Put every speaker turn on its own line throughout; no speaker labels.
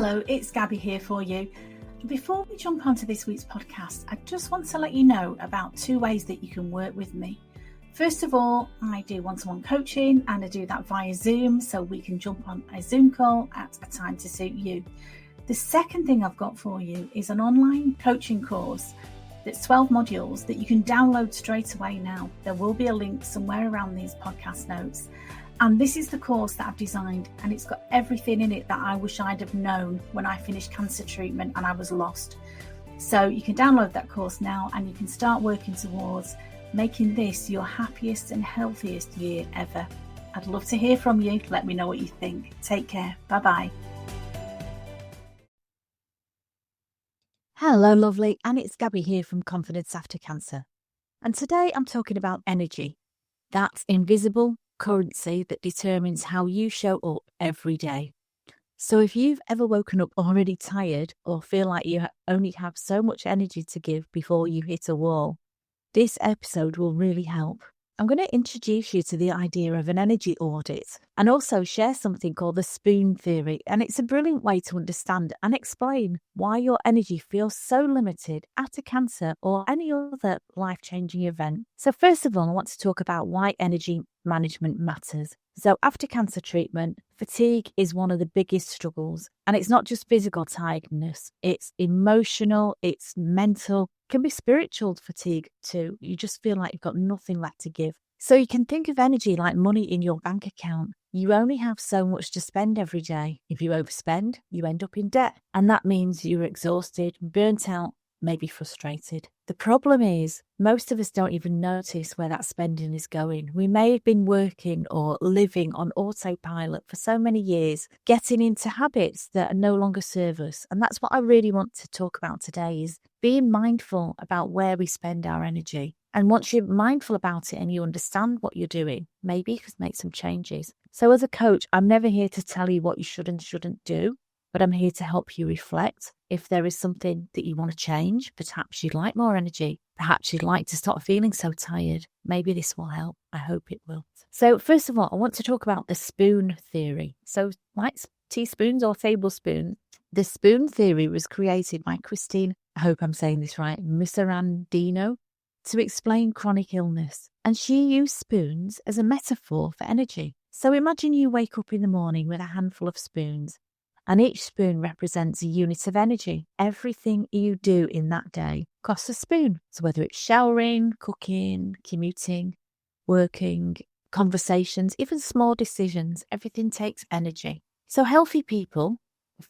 Hello, it's Gabby here for you. Before we jump onto this week's podcast, I just want to let you know about 2 ways that you can work with me. First of all, I do one-to-one coaching and I do that via Zoom, so we can jump on a Zoom call at a time to suit you. The second thing I've got for you is an online coaching course that's 12 modules that you can download straight away now. There will be a link somewhere around these podcast notes. And this is the course that I've designed, and it's got everything in it that I wish I'd have known when I finished cancer treatment and I was lost. So you can download that course now and you can start working towards making this your happiest and healthiest year ever. I'd love to hear from you. Let me know what you think. Take care. Bye-bye.
Hello, lovely, and it's Gabby here from Confidence After Cancer. And today I'm talking about energy, that invisible currency that determines how you show up every day. So if you've ever woken up already tired or feel like you only have so much energy to give before you hit a wall, this episode will really help. I'm going to introduce you to the idea of an energy audit and also share something called the spoon theory. And it's a brilliant way to understand and explain why your energy feels so limited after cancer or any other life-changing event. So first of all, I want to talk about why energy management matters. So after cancer treatment, fatigue is one of the biggest struggles. And it's not just physical tiredness, it's emotional, it's mental, can be spiritual fatigue too. You just feel like you've got nothing left to give. So you can think of energy like money in your bank account. You only have so much to spend every day. If you overspend, you end up in debt. And that means you're exhausted, burnt out, maybe frustrated. The problem is most of us don't even notice where that spending is going. We may have been working or living on autopilot for so many years, getting into habits that no longer serve us. And that's what I really want to talk about today, is being mindful about where we spend our energy. And once you're mindful about it and you understand what you're doing, maybe you could make some changes. So as a coach, I'm never here to tell you what you should and shouldn't do, but I'm here to help you reflect. If there is something that you want to change, perhaps you'd like more energy, perhaps you'd like to stop feeling so tired, maybe this will help. I hope it will. So first of all, I want to talk about the spoon theory. So like teaspoons or tablespoons, the spoon theory was created by Christine, I hope I'm saying this right, Miserandino, to explain chronic illness. And she used spoons as a metaphor for energy. So imagine you wake up in the morning with a handful of spoons, and each spoon represents a unit of energy. Everything you do in that day costs a spoon. So whether it's showering, cooking, commuting, working, conversations, even small decisions, everything takes energy. So healthy people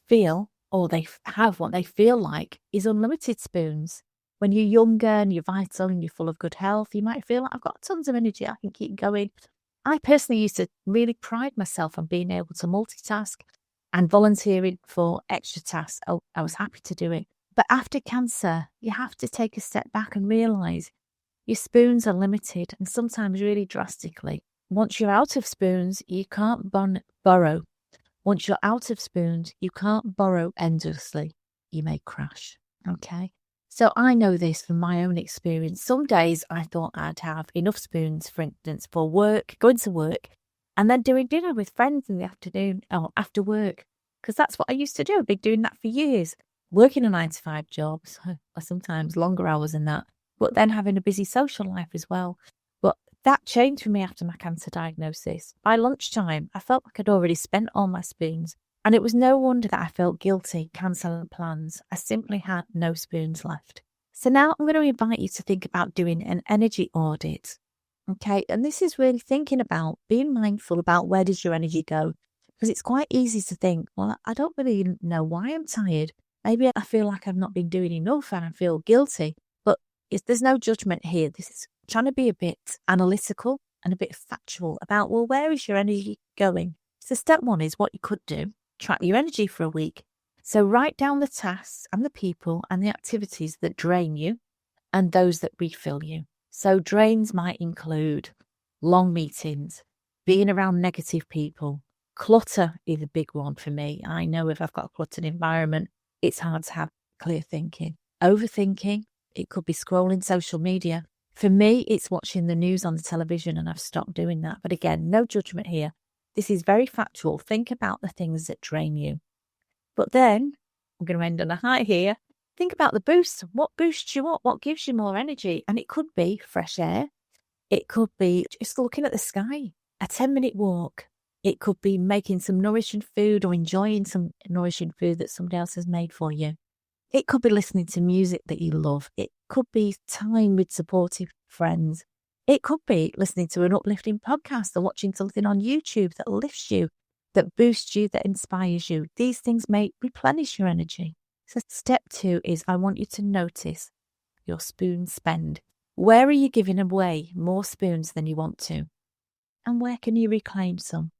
feel, or they have what they feel like, is unlimited spoons. When you're younger and you're vital and you're full of good health, you might feel like, I've got tons of energy, I can keep going. I personally used to really pride myself on being able to multitask and volunteering for extra tasks. I was happy to do it. But after cancer, you have to take a step back and realise your spoons are limited, and sometimes really drastically. Once you're out of spoons, you can't borrow. Once you're out of spoons, you can't borrow endlessly. You may crash. Okay? So I know this from my own experience. Some days I thought I'd have enough spoons, for instance, for work, going to work, and then doing dinner with friends in the afternoon or after work, because that's what I used to do. I've been doing that for years, working a 9-to-5 job, or sometimes longer hours than that, but then having a busy social life as well. But that changed for me after my cancer diagnosis. By lunchtime, I felt like I'd already spent all my spoons, and it was no wonder that I felt guilty cancelling plans. I simply had no spoons left. So now I'm going to invite you to think about doing an energy audit. Okay, and this is really thinking about being mindful about where does your energy go, because it's quite easy to think, well, I don't really know why I'm tired. Maybe I feel like I've not been doing enough and I feel guilty, but there's no judgment here. This is trying to be a bit analytical and a bit factual about, well, where is your energy going? So step 1 is what you could do. Track your energy for a week. So write down the tasks and the people and the activities that drain you and those that refill you. So drains might include long meetings, being around negative people. Clutter is a big one for me. I know if I've got a cluttered environment, it's hard to have clear thinking. Overthinking, it could be scrolling social media. For me, it's watching the news on the television, and I've stopped doing that. But again, no judgment here. This is very factual. Think about the things that drain you. But then, I'm going to end on a high here. Think about the boost. What boosts you up? What gives you more energy? And it could be fresh air. It could be just looking at the sky, a 10-minute walk. It could be making some nourishing food or enjoying some nourishing food that somebody else has made for you. It could be listening to music that you love. It could be time with supportive friends. It could be listening to an uplifting podcast or watching something on YouTube that lifts you, that boosts you, that inspires you. These things may replenish your energy. So step 2 is I want you to notice your spoon spend. Where are you giving away more spoons than you want to? And where can you reclaim some?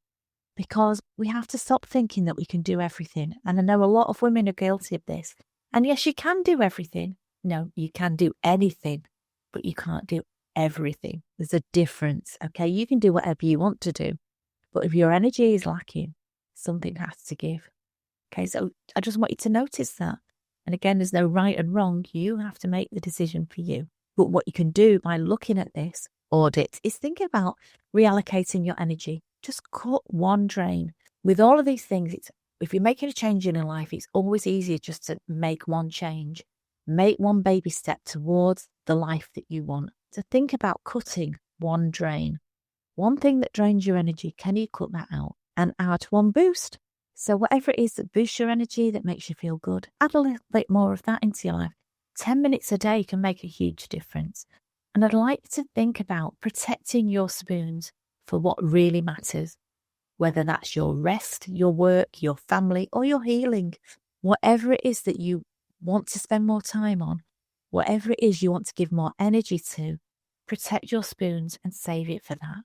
Because we have to stop thinking that we can do everything. And I know a lot of women are guilty of this. And yes, you can do everything. No, you can do anything, but you can't do everything. There's a difference, okay? You can do whatever you want to do. But if your energy is lacking, something has to give. Okay, so I just want you to notice that. And again, there's no right and wrong. You have to make the decision for you. But what you can do by looking at this audit is think about reallocating your energy. Just cut one drain. With all of these things, if you're making a change in your life, it's always easier just to make one change. Make one baby step towards the life that you want. So think about cutting one drain. One thing that drains your energy, can you cut that out and add one boost? So whatever it is that boosts your energy, that makes you feel good, add a little bit more of that into your life. 10 minutes a day can make a huge difference. And I'd like to think about protecting your spoons for what really matters, whether that's your rest, your work, your family, or your healing. Whatever it is that you want to spend more time on, whatever it is you want to give more energy to, protect your spoons and save it for that.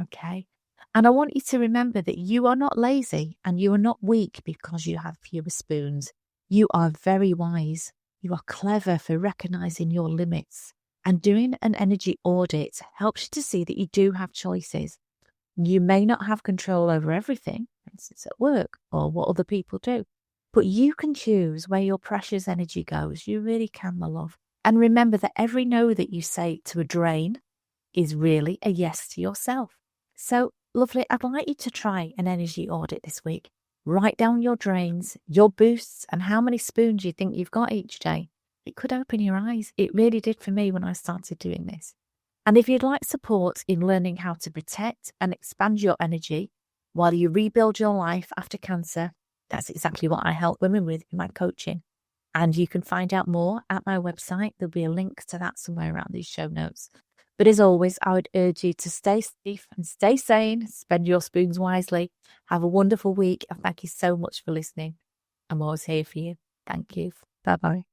Okay? And I want you to remember that you are not lazy and you are not weak because you have fewer spoons. You are very wise. You are clever for recognizing your limits. And doing an energy audit helps you to see that you do have choices. You may not have control over everything, for instance at work or what other people do, but you can choose where your precious energy goes. You really can, my love. And remember that every no that you say to a drain is really a yes to yourself. So, lovely, I'd like you to try an energy audit this week. Write down your drains, your boosts, and how many spoons you think you've got each day. It could open your eyes. It really did for me when I started doing this. And if you'd like support in learning how to protect and expand your energy while you rebuild your life after cancer, that's exactly what I help women with in my coaching. And you can find out more at my website. There'll be a link to that somewhere around these show notes. But as always, I would urge you to stay safe and stay sane, spend your spoons wisely. Have a wonderful week, and thank you so much for listening. I'm always here for you. Thank you. Bye-bye.